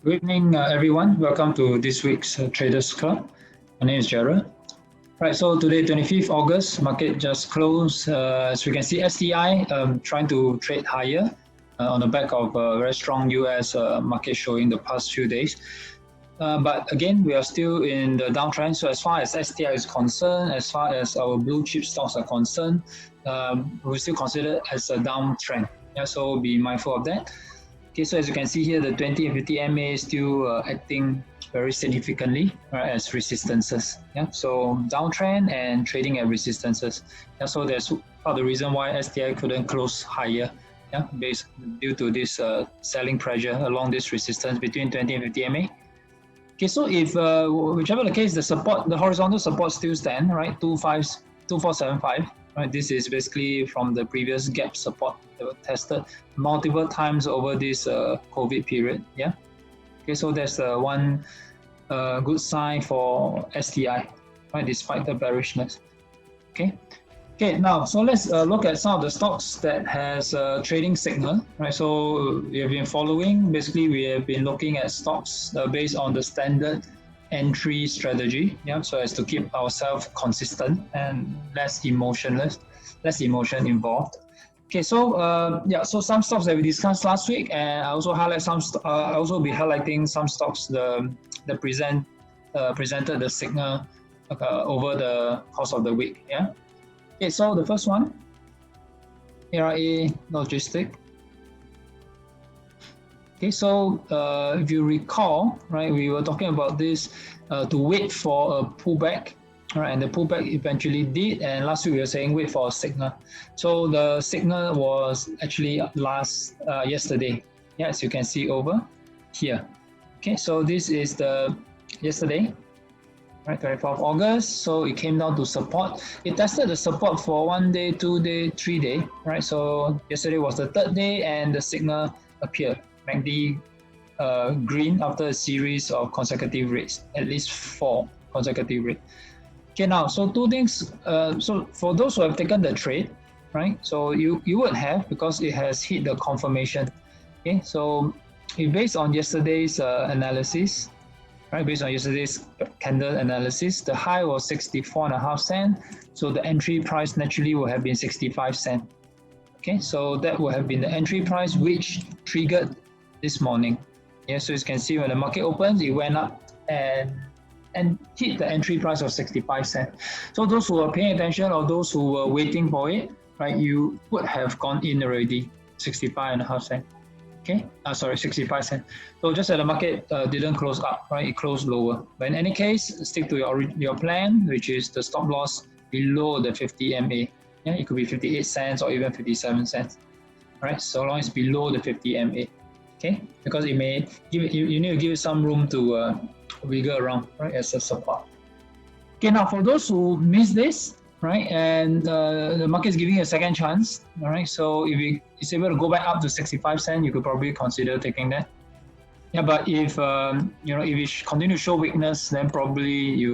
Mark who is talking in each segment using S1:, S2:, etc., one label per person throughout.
S1: Good evening, everyone. Welcome to this week's Traders Club. My name is Gerald. Right, so today, 25th August, market just closed. As we can see, STI trying to trade higher on the back of a very strong US market showing the past few days. But again, we are still in the downtrend. So as far as STI is concerned, as far as our blue chip stocks are concerned, we still consider it as a downtrend. Yeah, so be mindful of that. Okay, so as you can see here, the 20 and 50 MA is still acting very significantly, right, as resistances. Yeah, so downtrend and trading at resistances. Yeah, so that's part of the reason why STI couldn't close higher. Yeah, due to this selling pressure along this resistance between 20 and 50 MA. Okay, so if whichever the case, the horizontal support still stand, right, 2475. Right, this is basically from the previous gap support that were tested multiple times over this COVID period. Yeah. Okay, so that's one good sign for STI, right, despite the bearishness. Okay. Okay, now, so let's look at some of the stocks that has trading signal, right? So we have been following, basically we have been looking at stocks based on the standard entry strategy, yeah, so as to keep ourselves consistent and less emotion involved. Okay, so yeah, so some stocks that we discussed last week, and I also highlight some. I also be highlighting some stocks that presented the signal over the course of the week. Yeah. Okay, so the first one, ARA Logistic. Okay, so if you recall, right, we were talking about this to wait for a pullback, right, and the pullback eventually did, and last week we were saying wait for a signal. So the signal was actually yesterday. Yeah, as you can see over here. Okay, so this is the yesterday, right, 24th August. So it came down to support. It tested the support for 1 day, 2 day, 3 day, right? So yesterday was the third day, and the signal appeared. MACD green after a series of consecutive rates, at least 4 consecutive rates. Okay, now, so two things. So for those who have taken the trade, right, so you would have, because it has hit the confirmation. Okay, so based on yesterday's analysis, right, based on yesterday's candle analysis, the high was 64.5 cents, so the entry price naturally would have been 65 cents. Okay, so that would have been the entry price which triggered this morning. Yeah, so as you can see, when the market opens, it went up and hit the entry price of 65 cents. So those who were paying attention or those who were waiting for it, right, you would have gone in already, 65.5 cents. Okay, sorry, 65 cents. So just that the market didn't close up, right, it closed lower. But in any case, stick to your plan, which is the stop loss below the 50 MA. Yeah, it could be 58 cents or even 57 cents, right? So long as below the 50 MA. Okay, because it may give you need to give it some room to wiggle around, right, as a support. Okay, now for those who miss this, right, and the market is giving you a second chance, all right, so if it's able to go back up to 65 cents, you could probably consider taking that. Yeah, but if if it continue to show weakness, then probably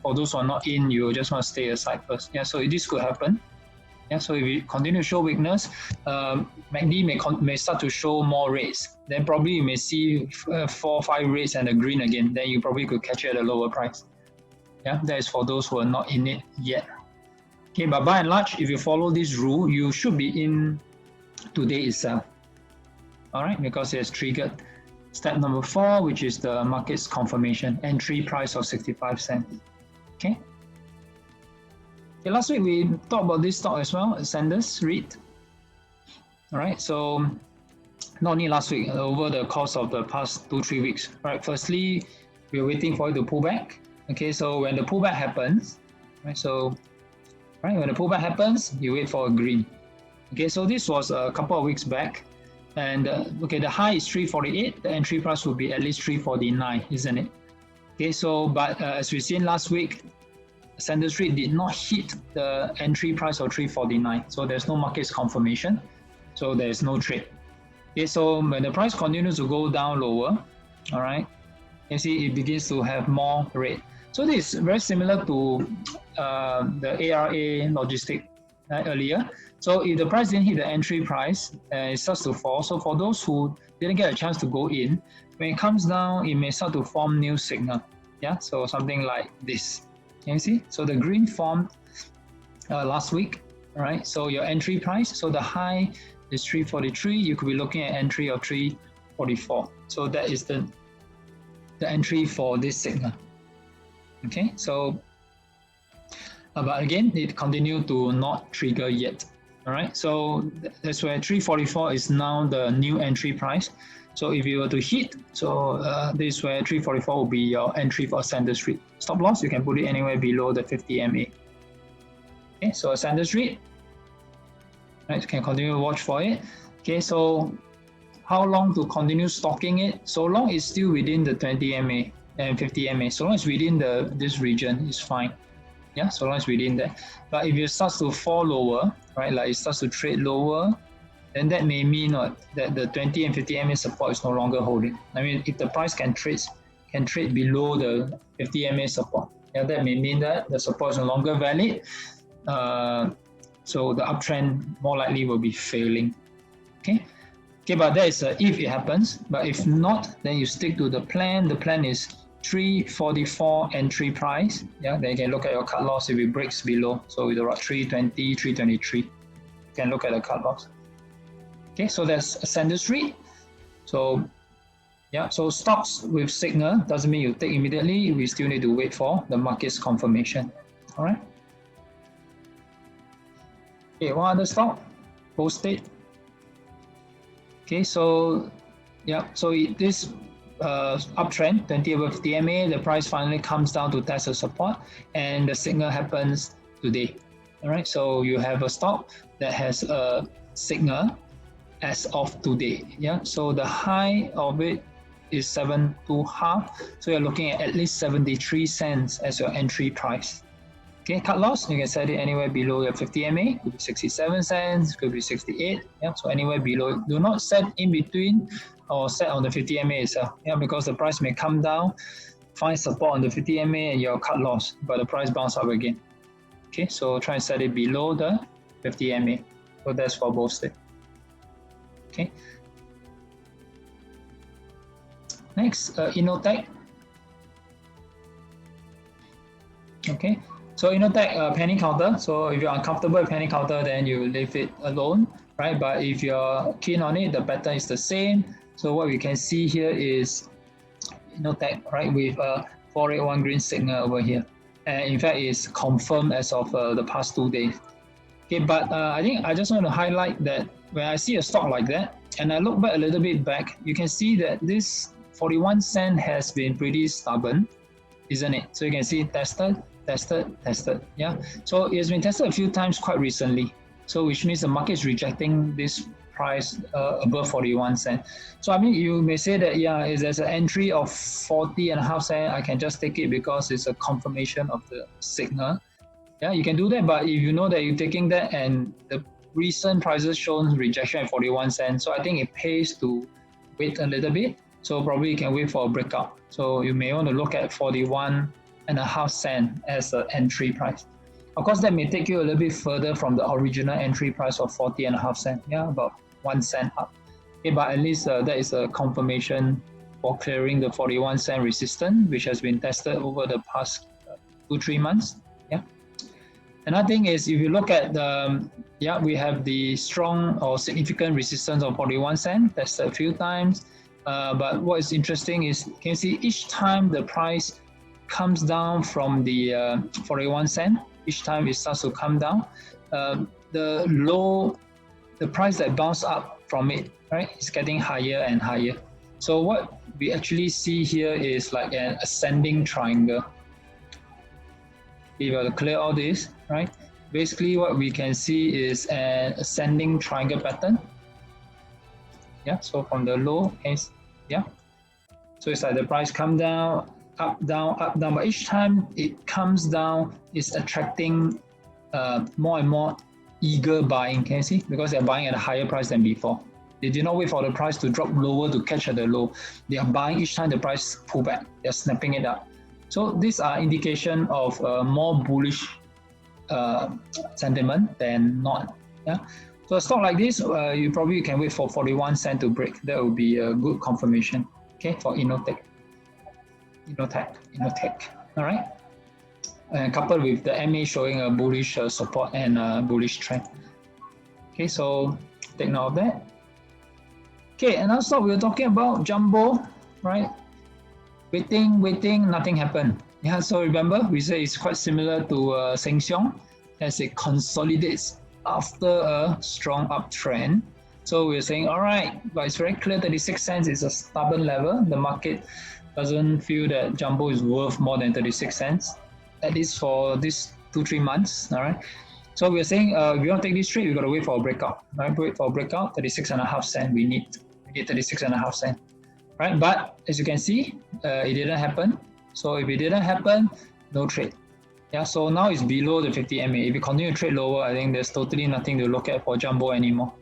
S1: for those who are not in, you just want to stay aside first. Yeah, so this could happen. Yeah, so if it continue to show weakness, MACD may start to show more rates. Then probably you may see 4 or 5 rates and a green again. Then you probably could catch it at a lower price. Yeah, that is for those who are not in it yet. Okay, but by and large, if you follow this rule, you should be in today itself. All right, because it has triggered step number 4, which is the market's confirmation, entry price of 65 cents. Okay. Okay, last week we talked about this stock as well, Sanders REIT. All right, so not only last week, over the course of the past 2-3 weeks. All right, firstly, we're waiting for it to pull back. Okay, so when the pullback happens, right, when the pullback happens, you wait for a green. Okay, so this was a couple of weeks back, and okay, the high is 348. The entry price will be at least 349, isn't it? Okay, so but as we've seen last week, Sanders REIT did not hit the entry price of 349, so there's no market confirmation, so there's no trade. Okay, so when the price continues to go down lower, all right, you see it begins to have more rate. So this is very similar to the ARA Logistic earlier. So if the price didn't hit the entry price, it starts to fall. So for those who didn't get a chance to go in, when it comes down, it may start to form new signal. Yeah, so something like this. Can you see? So the green formed last week, all right? So your entry price, so the high is 343. You could be looking at entry of 344. So that is the entry for this signal. Okay, so but again, it continued to not trigger yet. All right, so that's where 344 is now the new entry price. So if you were to hit, so this is where 344 will be your entry for Ascendant Street. Stop loss, you can put it anywhere below the 50 MA. Okay, so Ascendant Street, right, you can continue to watch for it. Okay, so how long to continue stocking it? So long it's still within the 20 MA and 50 MA. So long it's within this region, is fine. Yeah, so long as within that. But if it starts to fall lower, right, like it starts to trade lower, then that may mean that the 20 and 50 MA support is no longer holding. I mean, if the price can trade below the 50 MA support, yeah, that may mean that the support is no longer valid. So the uptrend more likely will be failing. Okay, but that is if it happens. But if not, then you stick to the plan. The plan is 344 entry price. Yeah, then you can look at your cut loss if it breaks below. So with around 320, 323, you can look at the cut loss. Okay, so that's Ascendant Street. So yeah, so stocks with signal doesn't mean you take immediately. We still need to wait for the market's confirmation. All right. Okay, one other stock, Post-it. Okay, so yeah, so this uptrend 20 over 50 MA, the price finally comes down to test the support, and the signal happens today. All right, so you have a stock that has a signal as of today. Yeah, so the high of it is 7.5, so you're looking at least 73 cents as your entry price. Okay, cut loss, you can set it anywhere below your 50 MA, could be 67 cents, could be 68. Yeah, so anywhere below. Do not set in between or set on the 50 MA itself. Yeah, because the price may come down, find support on the 50 MA and your cut loss, but the price bounce up again. Okay, so try and set it below the 50 MA. So that's for both stakes. Okay. Next, Innotech. Okay. So Innotech penny counter. So if you're uncomfortable with penny counter, then you leave it alone, right? But if you're keen on it, the pattern is the same. So what we can see here is Innotech, right, with a 481 green signal over here. And in fact, it's confirmed as of the past 2 days. Okay, but I think I just want to highlight that when I see a stock like that, and I look back a little bit back, you can see that this 41 cent has been pretty stubborn, isn't it? So you can see tested, yeah. So it has been tested a few times quite recently. So which means the market is rejecting this price above 41 cents. So I mean, you may say that, yeah, if there's an entry of 40.5 cents, I can just take it because it's a confirmation of the signal. Yeah, you can do that, but if you know that you're taking that and the recent prices shown rejection at 41 cents, so I think it pays to wait a little bit. So probably you can wait for a breakout. So you may want to look at 41.5 cents as the entry price. Of course, that may take you a little bit further from the original entry price of 40.5 cents. Yeah, about 1 cent up. Okay, but at least that is a confirmation for clearing the 41 cent resistance, which has been tested over the past 2-3 months. Yeah. Another thing is, if you look at the, yeah, we have the strong or significant resistance of 41 cents, tested a few times. But what is interesting is, can you see each time the price comes down from the 41 cents, each time it starts to come down, the price that bounced up from it, right, is getting higher and higher. So what we actually see here is like an ascending triangle. If you were to clear all this, right, basically what we can see is an ascending triangle pattern. Yeah, so from the low, yeah, so it's like the price come down, up, down, but each time it comes down, it's attracting more and more eager buying, can you see? Because they're buying at a higher price than before. They did not wait for the price to drop lower to catch at the low. They are buying each time the price pull back. They're snapping it up. So these are indication of more bullish sentiment than not. Yeah. So a stock like this, you probably can wait for 41 cent to break. That would be a good confirmation. Okay, for Innotech. All right. And coupled with the MA showing a bullish support and bullish trend. Okay, so take note of that. Okay, another stock we were talking about, Jumbo, right? Waiting, nothing happened. Yeah, so remember, we say it's quite similar to Sheng Siong as it consolidates after a strong uptrend. So we're saying, all right, but it's very clear 36 cents is a stubborn level. The market doesn't feel that Jumbo is worth more than 36 cents, at least for these 2-3 months, all right? So we're saying, if you want to take this trade, we got to wait for a breakout, right? Wait for a breakout, 36.5 cents, we need 36.5 cents, right? But as you can see, it didn't happen. So if it didn't happen, no trade. Yeah, so now it's below the 50 MA. If you continue to trade lower, I think there's totally nothing to look at for Jumbo anymore.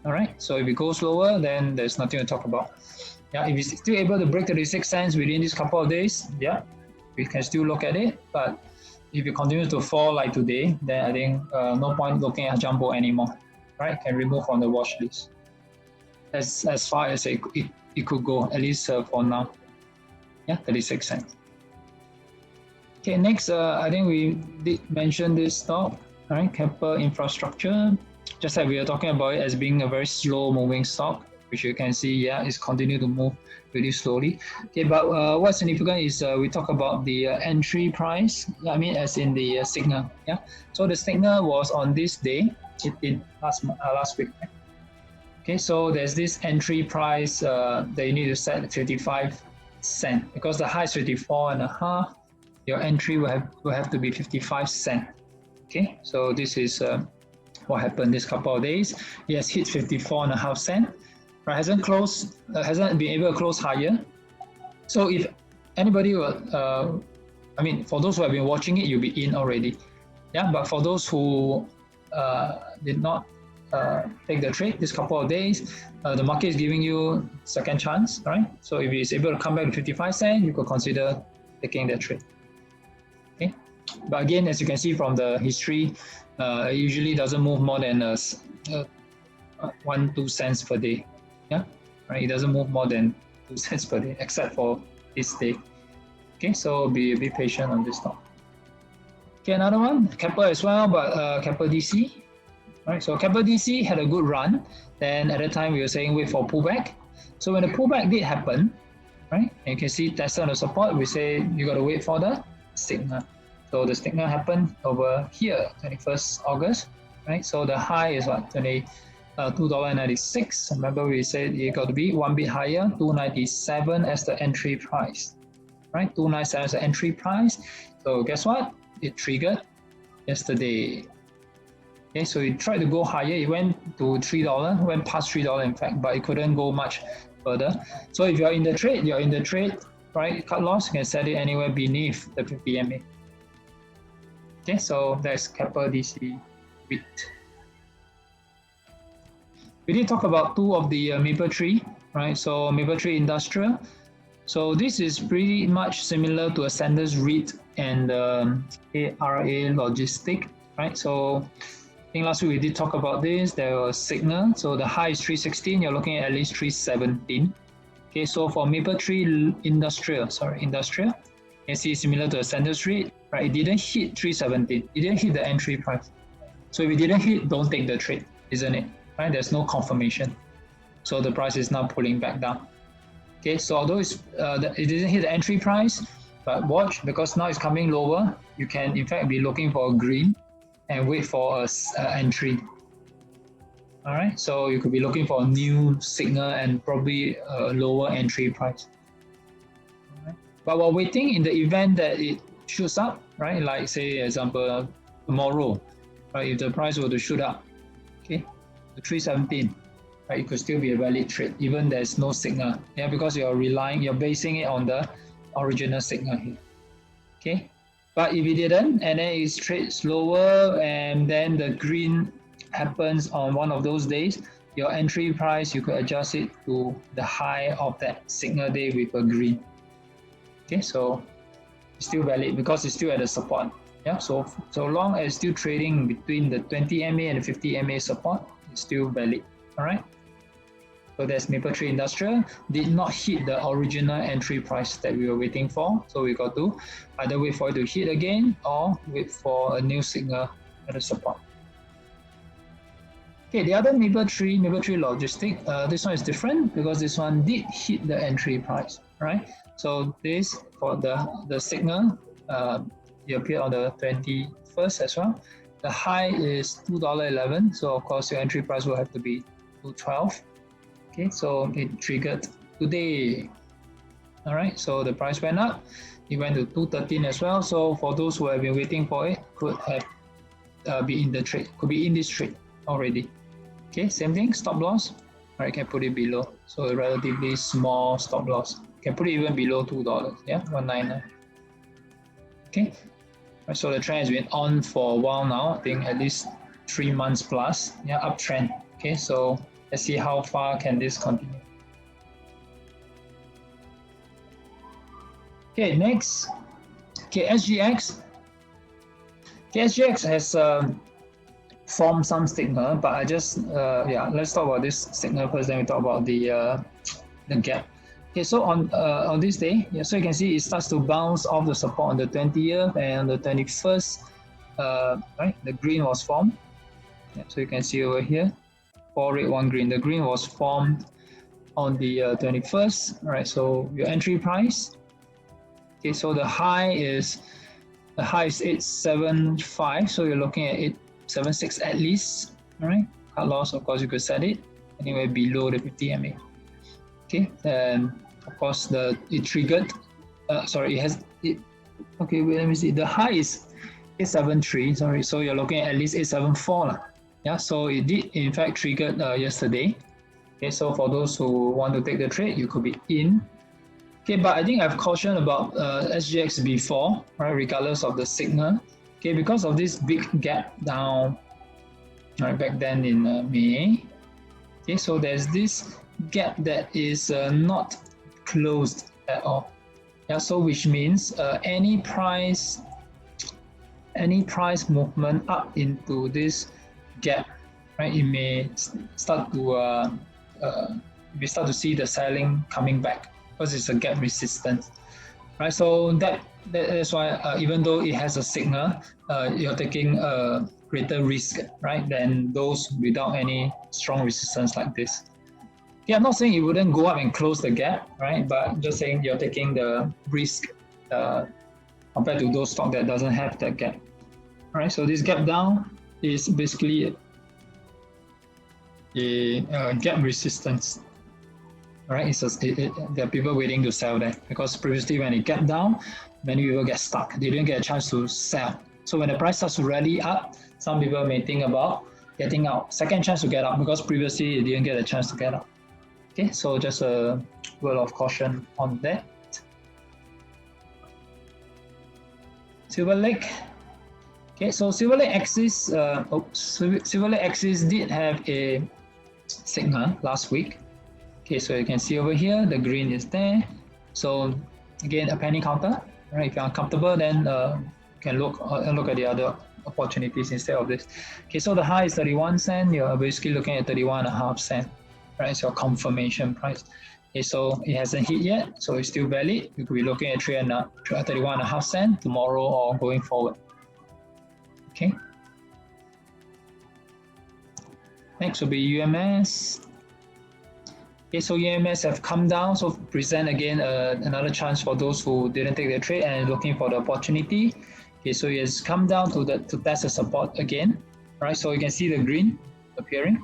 S1: All right, so if it goes lower, then there's nothing to talk about. Yeah, if it's still able to break 36 cents within this couple of days, yeah, we can still look at it. But if it continues to fall like today, then I think no point looking at Jumbo anymore. Right, can remove from the watch list. As far as it could go, at least for now. Yeah, 36 cents. Okay, next, I think we did mention this stock, right? Keppel Infrastructure. Just like we were talking about it as being a very slow moving stock, which you can see, yeah, it's continuing to move really slowly. Okay, but what's significant is we talk about the entry price. I mean, as in the signal. Yeah. So the signal was on this day. It did last week. Okay, so there's this entry price that you need to set at 55 cents because the high is 54.5. Your entry will have to be 55 cents. Okay, so this is what happened this couple of days. It has hit 54.5 cents. Right, hasn't been able to close higher. So if anybody will, I mean, for those who have been watching it, you'll be in already. Yeah, but for those who did not take the trade this couple of days, the market is giving you second chance, right? So if it's able to come back to 55 cents, you could consider taking the trade. Okay, but again, as you can see from the history, it usually doesn't move more than 1-2 cents per day. Yeah, right. It doesn't move more than 2 cents per day, except for this day. Okay, so be a bit patient on this stock. Okay, another one, Keppel as well, but Keppel DC. Right, so Keppel DC had a good run. Then at the time we were saying wait for pullback. So when the pullback did happen, right, and you can see tested on the support, we say you got to wait for the signal. So the signal happened over here, 21st August, right? So the high is what, $2.96. Remember we said it got to be one bit higher, $2.97 as the entry price, right? $2.97 as the entry price. So guess what? It triggered yesterday. Okay, so it tried to go higher. It went to $3, went past $3 in fact, but it couldn't go much further. So if you're in the trade, right? Cut loss, you can set it anywhere beneath the 50 MA. Okay, so that's Keppel DC REIT. We did talk about two of the Mapletree, right? So Mapletree Industrial. So this is pretty much similar to a Sanders REIT and ARA Logistic, right? So I think last week we did talk about this. There was signal. So the high is 316. You're looking at least 317. Okay, so for Mapletree Industrial, you can see similar to a Sanders REIT, right? It didn't hit 317. It didn't hit the entry price. So if it didn't hit, don't take the trade, isn't it? Right? There's no confirmation. So the price is now pulling back down. Okay, so although it didn't hit the entry price, but watch, because now it's coming lower, you can in fact be looking for a green and wait for an entry. All right, so you could be looking for a new signal and probably a lower entry price. All right. But while waiting, in the event that it shoots up, right, like say example tomorrow, right, if the price were to shoot up, okay, to 317, right, it could still be a valid trade, even there's no signal. Yeah, because you're basing it on the original signal here. Okay, but if it didn't, and then it trades lower, and then the green happens on one of those days, your entry price, you could adjust it to the high of that signal day with a green. Okay, so it's still valid because it's still at the support. Yeah, so long as still trading between the 20 MA and the 50 MA support, it's still valid. All right. So that's MapleTree Industrial. Did not hit the original entry price that we were waiting for. So we got to either wait for it to hit again or wait for a new signal at the support. Okay, the other MapleTree Logistic, this one is different because this one did hit the entry price, right? So this for the signal, it appeared on the 21st as well. The high is $2.11, so of course your entry price will have to be $2.12. Okay, so it triggered today. All right, so the price went up. It went to 213 as well. So for those who have been waiting for it, could have be in the trade, could be in this trade already. Okay, same thing, stop loss. All right, can put it below. So a relatively small stop loss. Can put it even below $2. Yeah, 199. Okay, right, so the trend has been on for a while now. I think at least 3 months plus. Yeah, uptrend. Okay, so let's see how far can this continue. Okay, next. Okay, SGX. Okay, SGX has formed some signal, but I just let's talk about this signal first. Then we talk about the gap. Okay, so on this day, yeah, so you can see it starts to bounce off the support on the 20th and on the 21st. Right, the green was formed. Yeah, so you can see over here. 4 red, 1 green. The green was formed on the 21st. All right, so your entry price. Okay, so the high is 875. So you're looking at 876 at least. All right, cut loss. Of course, you could set it anywhere below the 50 MA. Okay, and of course it triggered. Okay, wait, let me see. The high is 873. Sorry, so you're looking at least 874. Yeah, so it did in fact triggered yesterday. Okay, so for those who want to take the trade, you could be in. Okay, but I think I've cautioned about SGX before, right? Regardless of the signal. Okay, because of this big gap down, right, back then in May. Okay, so there's this gap that is not closed at all. Yeah, so which means any price movement up into this gap, right? It may start to we start to see the selling coming back because it's a gap resistance, right? So that's why even though it has a signal, you're taking a greater risk, right, than those without any strong resistance like this. Yeah, I'm not saying it wouldn't go up and close the gap, right? But just saying you're taking the risk compared to those stock that doesn't have that gap. All right, so this gap down is basically a gap resistance. All right, there are people waiting to sell there because previously when it gapped down, many people get stuck. They didn't get a chance to sell. So when the price starts to rally up, some people may think about getting out. Second chance to get out because previously you didn't get a chance to get out. Okay, so just a word of caution on that. Silver Lake. Okay, so Silver Lake Axis, Silver Lake Axis did have a signal last week. Okay, so you can see over here, the green is there. So again, a penny counter. Right, if you're uncomfortable, then you can look at the other opportunities instead of this. Okay, so the high is 31 cents. You're basically looking at 31.5 cents. Right, it's your confirmation price. Okay, so it hasn't hit yet, so it's still valid. You could be looking at 31.5 cents tomorrow or going forward. Okay. Next will be UMS. Okay, so UMS have come down, so present again another chance for those who didn't take the trade and looking for the opportunity. Okay, so it has come down to test the support again. Right, so you can see the green appearing.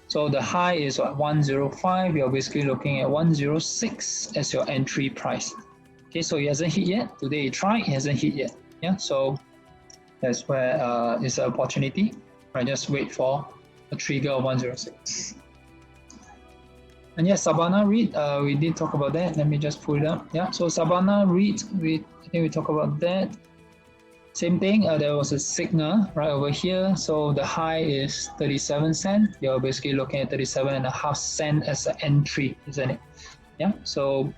S1: So the high is 105. You're basically looking at 106 as your entry price. Okay, so it hasn't hit yet. Today it tried, it hasn't hit yet. Yeah, so that's where it's an opportunity. Right, just wait for a trigger of 106. And yes, Sabana REIT, we did talk about that. Let me just pull it up. Yeah, so Sabana REIT, I think we talked about that. Same thing, there was a signal right over here. So the high is 37 cents. You're basically looking at 37.5 cents as an entry, isn't it? Yeah, so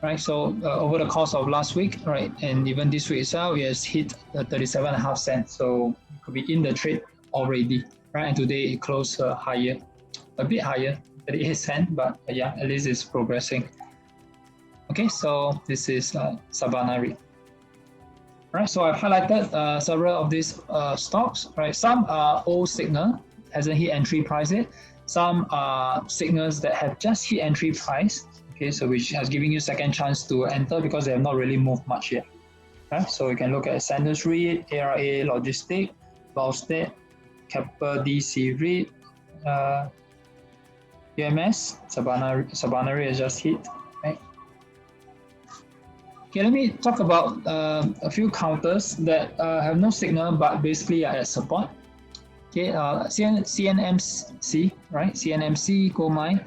S1: right? So over the course of last week, right, and even this week itself, it has hit the 37.5 cents. So it could be in the trade already, right? And today it closed higher, a bit higher, 38 cents, but yeah, at least it's progressing. Okay, so this is Sabana REIT. Right, so I've highlighted several of these stocks. Right, some are old signal, hasn't hit entry price yet. Some are signals that have just hit entry price. Okay, so which has given you second chance to enter because they have not really moved much yet. Right, so you can look at Sanders REIT, ARA Logistic, Valstate, Capital DC REIT, UMS, Sabana REIT has just hit. Right. Okay, let me talk about a few counters that have no signal but basically are at support. Okay, CNMC, right? CNMC, Gold Mine.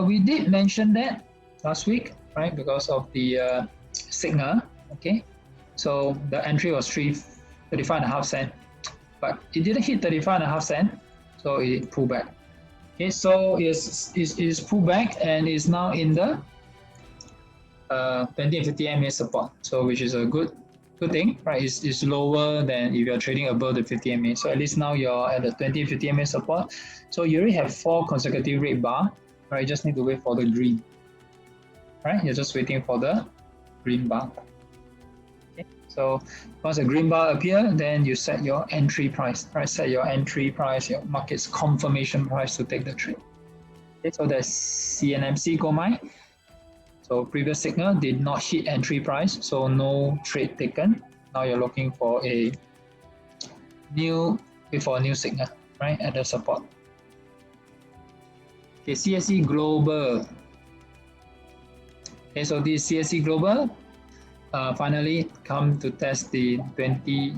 S1: We did mention that last week, right? Because of the signal. Okay, so the entry was 35.5 cents, but it didn't hit 35.5 cents, so it pulled back. Okay, so it's pulled back and is now in the 20 and 50 MA support, so which is a good thing, right? It's lower than if you're trading above the 50 MA. So at least now you're at the 20 and 50 MA support. So you already have 4 consecutive red bar, right? You just need to wait for the green, right? You're just waiting for the green bar. Okay. So once the green bar appears, then you set your entry price, right? Set your entry price, your market's confirmation price to take the trade. Okay, so that's CNMC Gold Mine. So previous signal did not hit entry price, so no trade taken. Now you're looking for a new signal, right, at the support. Okay, CSE Global. Okay, so this CSE Global finally come to test the 20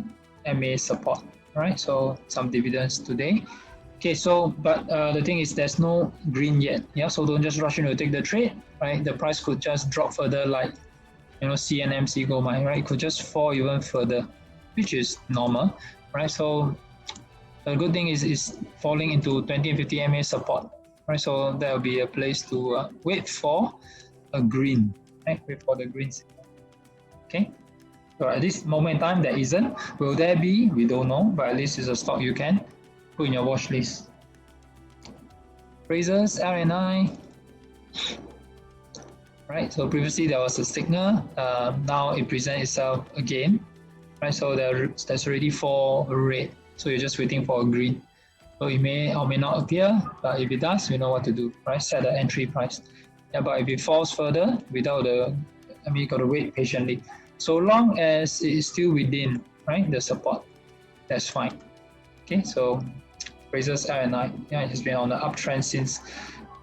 S1: MA support, right? So some dividends today. Okay, so but the thing is there's no green yet, yeah. So don't just rush in to take the trade, right? The price could just drop further, like CNMC Gold Mine, right? It could just fall even further, which is normal, right? So the good thing is falling into 20 and 50 MA support, right? So that will be a place to wait for a green, right? Wait for the green signal. Okay. So at this moment in time, there isn't. Will there be? We don't know, but at least it's a stock you can put in your watch list. Frasers, RNI. Right, so previously there was a signal, now it presents itself again, right? So there's already 4 red, so you're just waiting for a green. So it may or may not appear, but if it does, you know what to do, right? Set the entry price. Yeah, but if it falls further without you got to wait patiently. So long as it is still within, right, the support, that's fine. Okay, so Frasers RNI, yeah, it has been on the uptrend since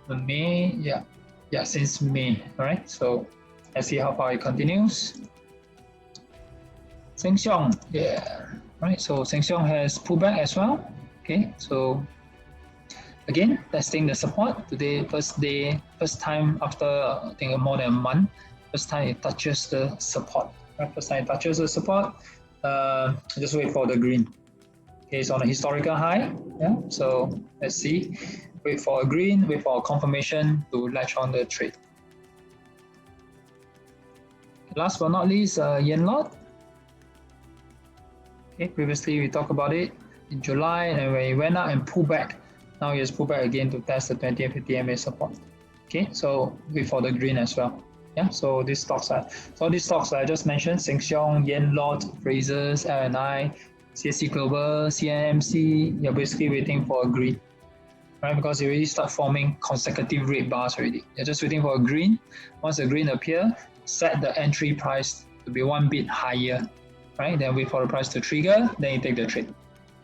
S1: May, since May. All right, so let's see how far it continues. Sheng Siong, yeah, right. So Sheng Siong has pulled back as well. Okay, so again testing the support today. First time after I think more than a month. First time it touches the support. Right, first time it touches the support. Just wait for the green. Okay, it's on a historical high. Yeah, so let's see. Wait for a green, wait for a confirmation to latch on the trade. Last but not least, Yenlot. Okay, previously we talked about it in July, and when it went up and pulled back, now it has pulled back again to test the 20 and 50 MA support. Okay, so wait for the green as well. Yeah, so these stocks I just mentioned: Sheng Siong, Yenlot, Frasers, RNI, CSE Global, CNMC. You're basically waiting for a green, right? Because you already start forming consecutive red bars already. You're just waiting for a green. Once the green appears, set the entry price to be 1 bit higher, right? Then wait for the price to trigger, then you take the trade.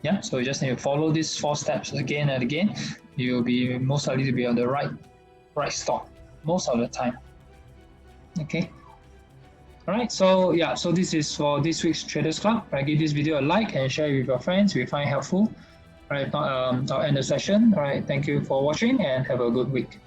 S1: Yeah, so you just need to follow these 4 steps again and again. You'll be most likely to be on the right stock most of the time. Okay. All right, so yeah, so this is for this week's Traders Club. Right, give this video a like and share it with your friends if you find it helpful. All right, if not, I'll end the session. All right, thank you for watching and have a good week.